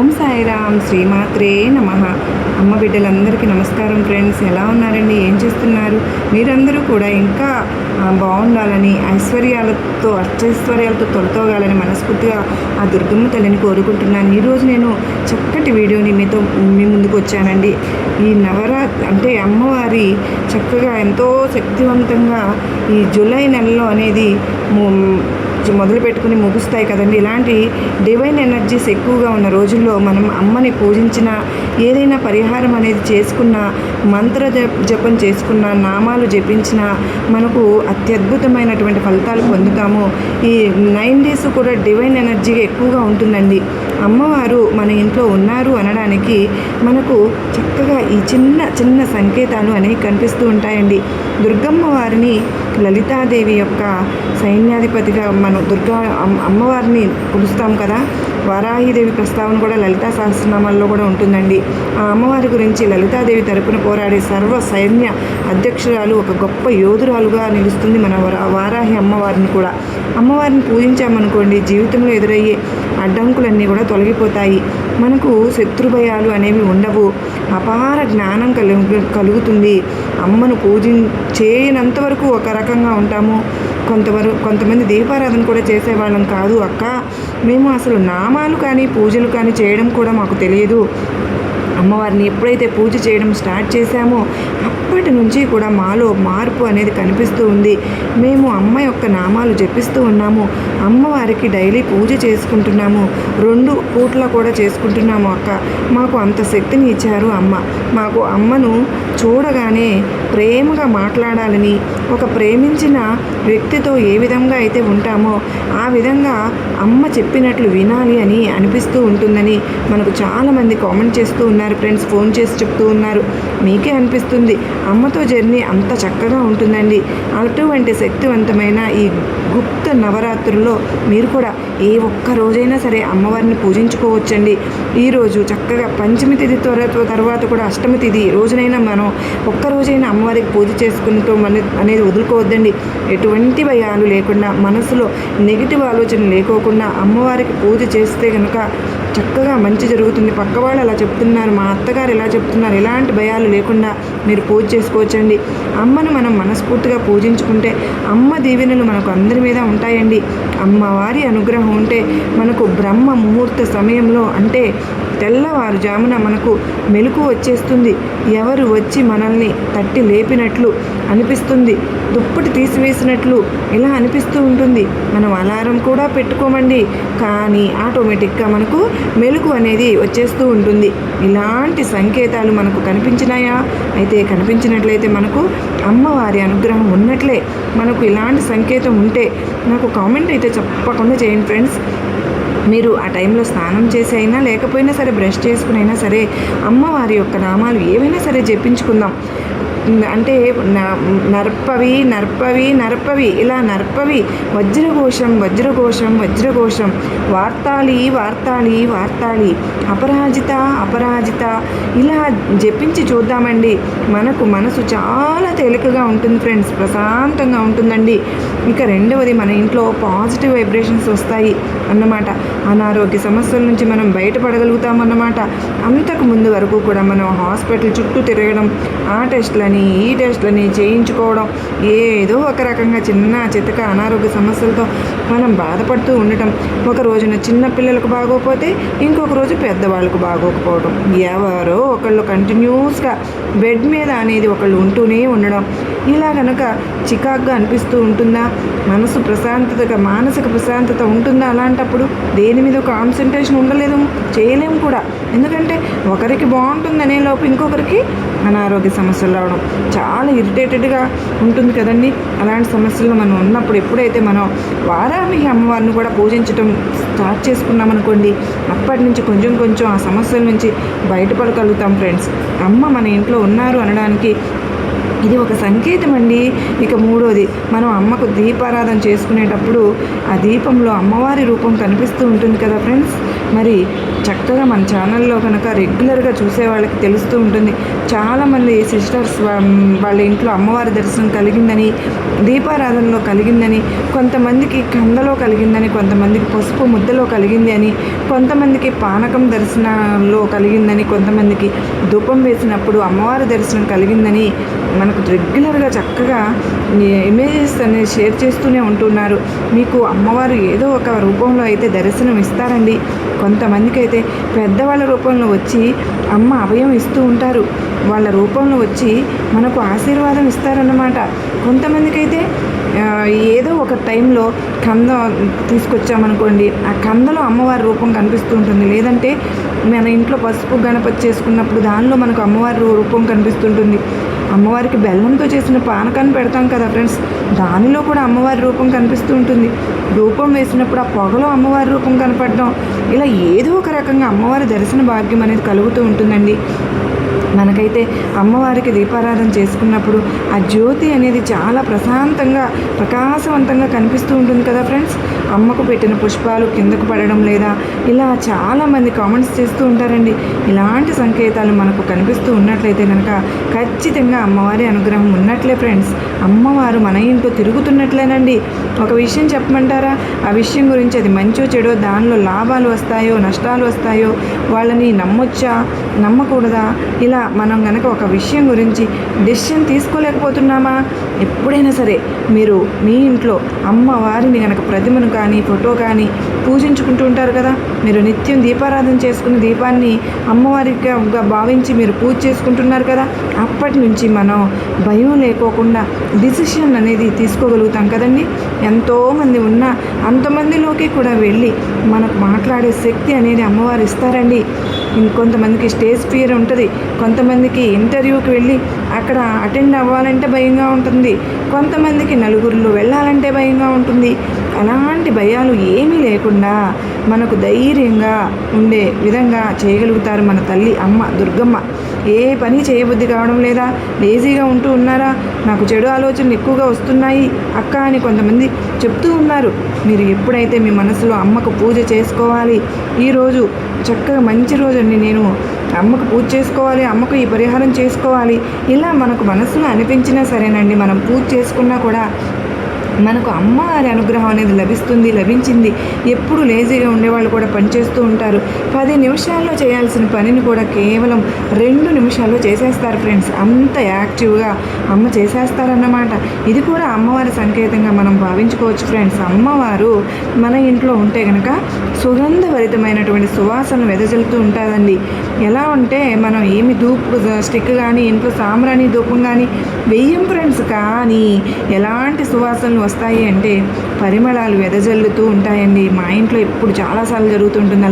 ఓం సాయిరామ్ శ్రీమాత్రే నమః. అమ్మ బిడ్డలందరికీ నమస్కారం ఫ్రెండ్స్. ఎలా ఉన్నారండి? ఏం చేస్తున్నారు? మీరందరూ కూడా ఇంకా బాగుండాలని, అష్టైశ్వర్యాలతో తొలతోగాలని మనస్ఫూర్తిగా ఆ దుర్గమ్మ తల్లిని కోరుకుంటున్నాను. ఈరోజు నేను చక్కటి వీడియోని మీ ముందుకు వచ్చానండి. ఈ అంటే అమ్మవారి చక్కగా ఎంతో శక్తివంతంగా ఈ జూలై నెలలో అనేది మొదలు పెట్టుకుని ముగుస్తాయి కదండి. ఇలాంటి డివైన్ ఎనర్జీస్ ఎక్కువగా ఉన్న రోజుల్లో మనం అమ్మని పూజించిన, ఏదైనా పరిహారం అనేది చేసుకున్న, మంత్ర జపం చేసుకున్న, నామాలు జపించిన మనకు అత్యద్భుతమైనటువంటి ఫలితాలు పొందుతాము. ఈ 9 days కూడా డివైన్ ఎనర్జీ ఎక్కువగా ఉంటుందండి. అమ్మవారు మన ఇంట్లో ఉన్నారు అనడానికి మనకు చక్కగా ఈ చిన్న చిన్న సంకేతాలు అనేవి కనిపిస్తూ ఉంటాయండి. దుర్గమ్మ వారిని లలితాదేవి యొక్క సైన్యాధిపతిగా మనం అమ్మవారిని కొలుస్తాం కదా. వారాహిదేవి ప్రస్తావన కూడా లలితా సహస్రనామాల్లో కూడా ఉంటుందండి. ఆ అమ్మవారి గురించి లలితాదేవి తరపున పోరాడే సర్వ సైన్య అధ్యక్షురాలు, ఒక గొప్ప యోధురాలుగా నిలుస్తుంది మన వారాహి అమ్మవారిని కూడా. అమ్మవారిని పూజించామనుకోండి, జీవితంలో ఎదురయ్యే అడ్డంకులన్నీ కూడా తొలగిపోతాయి. మనకు శత్రుభయాలు అనేవి ఉండవు. అపార జ్ఞానం కలుగుతుంది. అమ్మను చేయనంత వరకు ఒక రకంగా ఉంటాము. కొంతమంది దీపారాధన కూడా చేసేవాళ్ళం కాదు. అక్క, మేము అసలు నామాలు కానీ పూజలు కానీ చేయడం కూడా మాకు తెలియదు. అమ్మవారిని ఎప్పుడైతే పూజ చేయడం స్టార్ట్ చేశామో అప్పటి నుంచి కూడా మాలో మార్పు అనేది కనిపిస్తూ ఉంది. మేము అమ్మ యొక్క నామాలు జపిస్తూ ఉన్నాము. అమ్మవారికి డైలీ పూజ చేసుకుంటున్నాము. 2 పూట్ల కూడా చేసుకుంటున్నాము. అక్క, మాకు అంత శక్తిని ఇచ్చారు అమ్మ. మాకు అమ్మను చూడగానే ప్రేమగా మాట్లాడాలని, ఒక ప్రేమించిన వ్యక్తితో ఏ విధంగా అయితే ఉంటామో ఆ విధంగా అమ్మ చెప్పినట్లు వినాలి అని అనిపిస్తూ ఉంటుందని మనకు చాలామంది కామెంట్ చేస్తూ ఉన్నారు ఫ్రెండ్స్. ఫోన్ చేసి చెప్తూ ఉన్నారు. మీకే అనిపిస్తుంది అమ్మతో జర్నీ అంత చక్కగా ఉంటుందండి. అటువంటి శక్తివంతమైన ఈ గుప్త నవరాత్రుల్లో మీరు కూడా ఏ ఒక్క రోజైనా సరే అమ్మవారిని పూజించుకోవచ్చండి. ఈరోజు చక్కగా పంచమి తిథి తర్వాత కూడా అష్టమి తిథి రోజునైనా మనం ఒక్కరోజైనా అమ్మవారికి పూజ చేసుకుంటూ అనేది వదులుకోవద్దండి. ఎటువంటి భయాలు లేకుండా, మనసులో నెగిటివ్ ఆలోచన లేకోకుండా అమ్మవారికి పూజ చేస్తే కనుక చక్కగా మంచి జరుగుతుంది. పక్క వాళ్ళు అలా చెప్తున్నారు, మా అత్తగారు ఇలా చెప్తున్నారు, ఎలాంటి భయాలు లేకుండా మీరు పూజ చేసుకోవచ్చండి. అమ్మను మనం మనస్ఫూర్తిగా పూజించుకుంటే అమ్మ దీవెనలు మనకు అందరి మీద ఉంటాయండి. అమ్మవారి అనుగ్రహం ఉంటే మనకు బ్రహ్మ ముహూర్త సమయంలో, అంటే తెల్లవారుజామున మనకు మెలకు వచ్చేస్తుంది. ఎవరు వచ్చి మనల్ని తట్టి లేపినట్లు అనిపిస్తుంది. దుప్పటి తీసివేసినట్లు ఇలా అనిపిస్తూ ఉంటుంది. మనం అలారం కూడా పెట్టుకోమండి, కానీ ఆటోమేటిక్గా మనకు మెలకు అనేది వచ్చేస్తూ ఉంటుంది. ఇలాంటి సంకేతాలు మనకు కనిపించినాయా? అయితే కనిపించినట్లయితే మనకు అమ్మవారి అనుగ్రహం ఉన్నట్లే. మనకు ఇలాంటి సంకేతం ఉంటే నాకు కామెంట్ అయితే తప్పకుండా చేయండి ఫ్రెండ్స్. మీరు ఆ టైంలో స్నానం చేసి అయినా, లేకపోయినా సరే బ్రష్ చేసుకుని అయినా సరే అమ్మవారి యొక్క నామాలు ఏవైనా సరే జపించుకుందాం. అంటే నర్పవి నర్పవి నర్పవి, ఇలా నర్పవి, వజ్రఘోషం వజ్రఘోషం వజ్రఘోషం, వార్తాళి వార్తాళి వార్తాళి, అపరాజిత అపరాజిత, ఇలా జపించి చూద్దామండి. మనకు మనసు చాలా తేలికగా ఉంటుంది ఫ్రెండ్స్, ప్రశాంతంగా ఉంటుందండి. ఇక రెండవది, మన ఇంట్లో పాజిటివ్ వైబ్రేషన్స్ వస్తాయి అన్నమాట. అనారోగ్య సమస్యల నుంచి మనం బయటపడగలుగుతాం అన్నమాట. అంతకు ముందు వరకు కూడా మనం హాస్పిటల్ చుట్టూ తిరగడం, ఆ టెస్ట్లని ఈ టెస్ట్లని చేయించుకోవడం, ఏదో ఒక రకంగా చిన్న చితక అనారోగ్య సమస్యలతో మనం బాధపడుతూ ఉండటం. ఒక రోజున చిన్న పిల్లలకు బాగోకపోతే ఇంకొక రోజు పెద్దవాళ్ళకు బాగోకపోవడం, ఎవరో ఒకళ్ళు కంటిన్యూస్గా బెడ్ మీద అనేది ఒకళ్ళు ఉంటూనే ఉండడం, ఇలా కనుక చికాగ్గా అనిపిస్తూ ఉంటుందా? మనసు ప్రశాంతతగా, మానసిక ప్రశాంతత ఉంటుందా? అలాంటప్పుడు దేని మీద కాన్సన్ట్రేషన్ ఉండలేదు, చేయలేము కూడా. ఎందుకంటే ఒకరికి బాగుంటుందనే లోపు ఇంకొకరికి అనారోగ్య సమస్యలు రావడం చాలా ఇరిటేటెడ్గా ఉంటుంది కదండి. అలాంటి సమస్యలు మనం ఉన్నప్పుడు ఎప్పుడైతే మనం వారాహి అమ్మవారిని కూడా పూజించడం స్టార్ట్ చేసుకున్నామనుకోండి, అప్పటి నుంచి కొంచెం కొంచెం ఆ సమస్యల నుంచి బయటపడగలుగుతాం ఫ్రెండ్స్. అమ్మ మన ఇంట్లో ఉన్నారు అనడానికి ఇది ఒక సంకేతం అండి. ఇక మూడోది, మనం అమ్మకు దీపారాధన చేసుకునేటప్పుడు ఆ దీపంలో అమ్మవారి రూపం కనిపిస్తూ ఉంటుంది కదా ఫ్రెండ్స్. మరి చక్కగా మన ఛానల్లో కనుక రెగ్యులర్గా చూసే వాళ్ళకి తెలుస్తూ ఉంటుంది. చాలామంది సిస్టర్స్ వాళ్ళ ఇంట్లో అమ్మవారి దర్శనం కలిగిందని దీపారాధనలో కలిగిందని, కొంతమందికి కందలో కలిగిందని, కొంతమందికి పసుపు ముద్దలో కలిగింది అని, కొంతమందికి పానకం దర్శనంలో కలిగిందని, కొంతమందికి ధూపం వేసినప్పుడు అమ్మవారి దర్శనం కలిగిందని మనకు రెగ్యులర్గా చక్కగా ఇమేజెస్ అనేది షేర్ చేస్తూనే ఉంటున్నారు. మీకు అమ్మవారు ఏదో ఒక రూపంలో అయితే దర్శనం ఇస్తారండి. కొంతమందికి అయితే పెద్దవాళ్ళ రూపంలో వచ్చి అమ్మ అభయం ఇస్తూ ఉంటారు. వాళ్ళ రూపంలో వచ్చి మనకు ఆశీర్వాదం ఇస్తారన్నమాట. కొంతమందికి అయితే ఏదో ఒక టైంలో కంద తీసుకొచ్చామనుకోండి, ఆ కందలో అమ్మవారి రూపం కనిపిస్తూ ఉంటుంది. లేదంటే మన ఇంట్లో పసుపు గణపతి చేసుకున్నప్పుడు దానిలో మనకు అమ్మవారి రూపం కనిపిస్తుంటుంది. అమ్మవారికి బెల్లంతో చేసిన పానకాన్ని పెడతాం కదా ఫ్రెండ్స్, దానిలో కూడా అమ్మవారి రూపం కనిపిస్తూ ఉంటుంది. ధూపం వేసినప్పుడు ఆ పొగలో అమ్మవారి రూపం కనపడడం, ఇలా ఏదో ఒక రకంగా అమ్మవారి దర్శన భాగ్యం అనేది కలుగుతూ ఉంటుందండి. మనకైతే అమ్మవారికి దీపారాధన చేసుకున్నప్పుడు ఆ జ్యోతి అనేది చాలా ప్రశాంతంగా ప్రకాశవంతంగా కనిపిస్తూ ఉంటుంది కదా ఫ్రెండ్స్. అమ్మకు పెట్టిన పుష్పాలు కిందకు పడడం లేదా ఇలా చాలామంది కామెంట్స్ చేస్తూ ఉంటారండి. ఇలాంటి సంకేతాలు మనకు కనిపిస్తూ ఉన్నట్లయితే కనుక ఖచ్చితంగా అమ్మవారి అనుగ్రహం ఉన్నట్లే ఫ్రెండ్స్. అమ్మవారు మన ఇంట్లో తిరుగుతున్నట్లేనండి. ఒక విషయం చెప్పమంటారా? ఆ విషయం గురించి అది మంచో చెడో, దానిలో లాభాలు వస్తాయో నష్టాలు వస్తాయో, వాళ్ళని నమ్మొచ్చా నమ్మకూడదా, ఇలా మనం కనుక ఒక విషయం గురించి డెసిషన్ తీసుకోలేకపోతున్నామా? ఎప్పుడైనా సరే మీరు మీ ఇంట్లో అమ్మవారిని కనుక ప్రతిమను కానీ ఫోటో కానీ పూజించుకుంటూ ఉంటారు కదా. మీరు నిత్యం దీపారాధన చేసుకుని దీపాన్ని అమ్మవారిగా భావించి మీరు పూజ చేసుకుంటున్నారు కదా. అప్పటి నుంచి మనం భయం లేకోకుండా డిసిషన్ అనేది తీసుకోగలుగుతాం కదండి. ఎంతోమంది ఉన్నా అంతమందిలోకి కూడా వెళ్ళి మనకు మాట్లాడే శక్తి అనేది అమ్మవారు ఇస్తారండి. ఇంకొంతమందికి స్టేజ్ ఫియర్ ఉంటుంది, కొంతమందికి ఇంటర్వ్యూకి వెళ్ళి అక్కడ అటెండ్ అవ్వాలంటే భయంగా ఉంటుంది, కొంతమందికి నలుగురిలో వెళ్ళాలంటే భయంగా ఉంటుంది. అలాంటి భయాలు ఏమీ లేకుండా మనకు ధైర్యంగా ఉండే విధంగా చేయగలుగుతారు మన తల్లి అమ్మ దుర్గమ్మ. ఏ పని చేయబుద్ధి కావడం లేదా, లేజీగా ఉంటూ ఉన్నారా, నాకు చెడు ఆలోచనలు ఎక్కువగా వస్తున్నాయి అక్క అని కొంతమంది చెప్తూ ఉన్నారు. మీరు ఎప్పుడైతే మీ మనసులో అమ్మకు పూజ చేసుకోవాలి, ఈరోజు చక్కగా మంచి రోజు అండి, నేను అమ్మకు పూజ చేసుకోవాలి, అమ్మకు ఈ పరిహారం చేసుకోవాలి, ఇలా మనకు మనసులో అనిపించినా సరేనండి, మనం పూజ చేసుకున్నా కూడా మనకు అమ్మవారి అనుగ్రహం అనేది లభించింది. ఎప్పుడు లేజీగా ఉండేవాళ్ళు కూడా పనిచేస్తూ ఉంటారు. 10 నిమిషాల్లో చేయాల్సిన పనిని కూడా కేవలం 2 నిమిషాల్లో చేసేస్తారు ఫ్రెండ్స్. అంత యాక్టివ్గా అమ్మ చేసేస్తారన్నమాట. ఇది కూడా అమ్మవారి సంకేతంగా మనం భావించుకోవచ్చు ఫ్రెండ్స్. అమ్మవారు మన ఇంట్లో ఉంటే కనుక సుగంధభరితమైనటువంటి సువాసనలు వెదజల్లుతూ ఉంటుందండి. ఎలా ఉంటే మనం ఏమి ధూపు స్టిక్ కానీ ఇంట్లో సాంబ్రాణి ధూపం కానీ వెయ్యం ఫ్రెండ్స్, కానీ ఎలాంటి సువాసనలు వస్తాయి అంటే పరిమళాలు వెదజల్లుతూ ఉంటాయండి. మా ఇంట్లో ఎప్పుడు చాలాసార్లు జరుగుతుంటుంది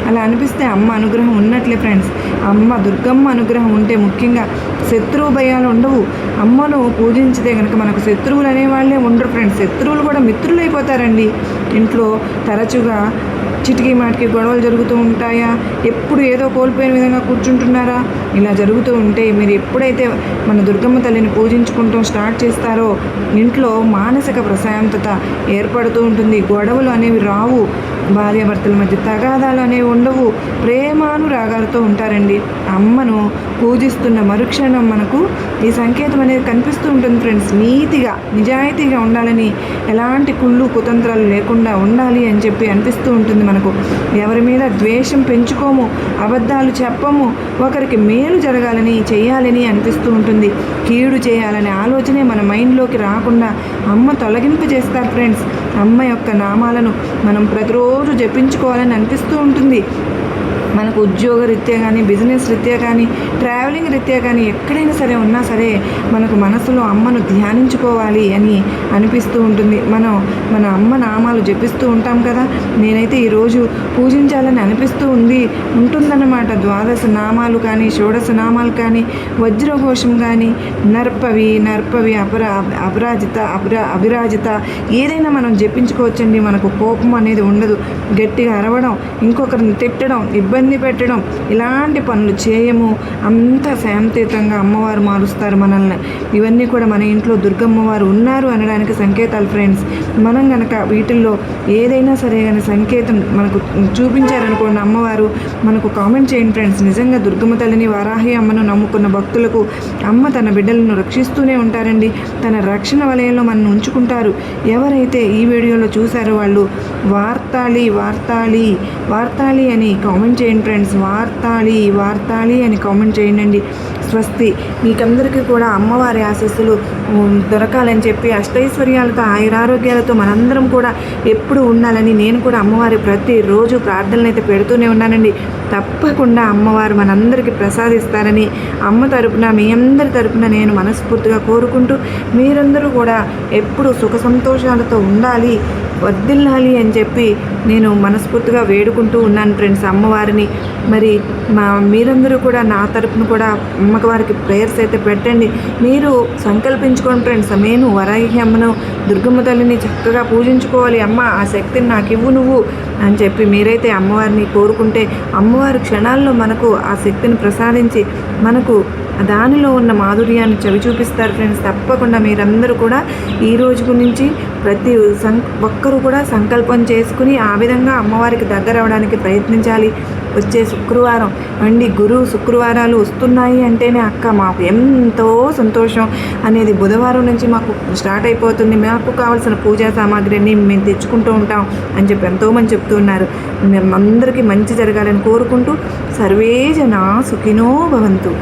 అలా అనిపిస్తే అమ్మ అనుగ్రహం ఉన్నట్లే ఫ్రెండ్స్. అమ్మ దుర్గమ్మ అనుగ్రహం ఉంటే ముఖ్యంగా శత్రువు భయాలు ఉండవు. అమ్మను పూజించితే కనుక మనకు శత్రువులు అనేవాళ్ళే ఉండరు ఫ్రెండ్స్. శత్రువులు కూడా మిత్రులు అయిపోతారండి. ఇంట్లో తరచుగా చిటికీ మాటికి గొడవలు జరుగుతూ ఉంటాయా, ఎప్పుడు ఏదో కోల్పోయిన విధంగా కూర్చుంటున్నారా, ఇలా జరుగుతూ ఉంటే మీరు ఎప్పుడైతే మన దుర్గమ్మ తల్లిని పూజించుకుంటూ స్టార్ట్ చేస్తారో ఇంట్లో మానసిక ప్రశాంతత ఏర్పడుతూ ఉంటుంది. గొడవలు అనేవి రావు, భార్యాభర్తల మధ్య తగాదాలు అనేవి ఉండవు, ప్రేమానురాగాలతో ఉంటారండి. అమ్మను పూజిస్తున్న మరుక్షణం మనకు ఈ సంకేతం అనేది కనిపిస్తూ ఉంటుంది ఫ్రెండ్స్. నీతిగా నిజాయితీగా ఉండాలని, ఎలాంటి కుళ్ళు కుతంత్రాలు లేకుండా ఉండాలి అని చెప్పి అనిపిస్తూ ఉంటుంది మనకు. ఎవరి మీద ద్వేషం పెంచుకోము, అబద్ధాలు చెప్పము, ఒకరికి మేలు జరగాలని చేయాలని అనిపిస్తూ ఉంటుంది. కీడు చేయాలనే ఆలోచనే మన మైండ్లోకి రాకుండా అమ్మ తొలగింపు చేస్తారు ఫ్రెండ్స్. అమ్మ యొక్క నామాలను మనం ప్రతిరోజు జపించుకోవాలని అనిపిస్తూ ఉంటుంది. మనకు ఉద్యోగ రీత్యా కానీ, బిజినెస్ రీత్యా కానీ, ట్రావెలింగ్ రీత్యా కానీ ఎక్కడైనా సరే ఉన్నా సరే మనకు మనసులో అమ్మను ధ్యానించుకోవాలి అని అనిపిస్తూ ఉంటుంది. మనం మన అమ్మ నామాలు జపిస్తూ ఉంటాం కదా. నేనైతే ఈరోజు పూజించాలని అనిపిస్తూ ఉంటుందన్నమాట. 12 నామాలు కానీ, 16 నామాలు కానీ, వజ్రఘోషం కానీ, నర్పవి అభిరాజిత ఏదైనా మనం జపించుకోవచ్చండి. మనకు కోపం అనేది ఉండదు. గట్టిగా అరవడం, ఇంకొకరిని తిట్టడం, ఇబ్బంది పెట్టడం ఇలాంటి పనులు చేయము. అంత శాంతియుతంగా అమ్మవారు మారుస్తారు మనల్ని. ఇవన్నీ కూడా మన ఇంట్లో దుర్గమ్మవారు ఉన్నారు అనడానికి సంకేతాలు ఫ్రెండ్స్. మనం కనుక వీటిల్లో ఏదైనా సరే కానీ సంకేతం మనకు చూపించారనుకోండి అమ్మవారు, మనకు కామెంట్ చేయండి ఫ్రెండ్స్. నిజంగా దుర్గమ్మ తల్లిని, వారాహి అమ్మను నమ్ముకున్న భక్తులకు అమ్మ తన బిడ్డలను రక్షిస్తూనే ఉంటారండి. తన రక్షణ వలయంలో మనం ఉంచుకుంటారు. ఎవరైతే ఈ వీడియోలో చూసారో వాళ్ళు వార్తాళి వార్తాళి వార్తాళి అని కామెంట్ చేయండి ఫ్రెండ్స్. వార్తాళి వార్తాళి అని కామెంట్ చేయండి. స్వస్తి. మీకందరికీ కూడా అమ్మవారి ఆశీస్సులు దొరకాలని చెప్పి అష్టైశ్వర్యాలతో ఆయురారోగ్యాలతో మనందరం కూడా ఎప్పుడు ఉండాలని నేను కూడా అమ్మవారి ప్రతిరోజు ప్రార్థనలు అయితే పెడుతూనే ఉన్నానండి. తప్పకుండా అమ్మవారు మనందరికీ ప్రసాదిస్తారని అమ్మ తరపున, మీ అందరి తరపున నేను మనస్ఫూర్తిగా కోరుకుంటూ, మీరందరూ కూడా ఎప్పుడు సుఖ సంతోషాలతో ఉండాలి, వర్ధిల్లాలి అని చెప్పి నేను మనస్ఫూర్తిగా వేడుకుంటూ ఉన్నాను ఫ్రెండ్స్ అమ్మవారిని. మరి మీరందరూ కూడా నా తరపున కూడా అమ్మవారికి ప్రేయర్స్ అయితే పెట్టండి. మీరు సంకల్పించుకోండి ఫ్రెండ్స్. నేను వరాహి అమ్మను, దుర్గమ్మ తల్లిని చక్కగా పూజించుకోవాలి. అమ్మ ఆ శక్తిని నాకు ఇవ్వు నువ్వు అని చెప్పి మీరైతే అమ్మవారిని కోరుకుంటే అమ్మవారి క్షణాల్లో మనకు ఆ శక్తిని ప్రసాదించి మనకు దానిలో ఉన్న మాధుర్యాన్ని చవి చూపిస్తారు ఫ్రెండ్స్. తప్పకుండా మీరందరూ కూడా ఈ రోజు నుంచి ప్రతి ఒక్కరూ కూడా సంకల్పం చేసుకుని ఆ విధంగా అమ్మవారికి దగ్గర అవడానికి ప్రయత్నించాలి. వచ్చే శుక్రవారం అండి, గురు శుక్రవారాలు వస్తున్నాయి అంటేనే అక్క మాకు ఎంతో సంతోషం అనేది బుధవారం నుంచి మాకు స్టార్ట్ అయిపోతుంది. మాకు కావాల్సిన పూజా సామాగ్రిని మేము తెచ్చుకుంటూ ఉంటాం అని చెప్పి ఎంతోమంది చెప్తున్నారు. మేమందరికీ మంచి జరగాలని కోరుకుంటూ సర్వే జనా సుఖినో భవంతు.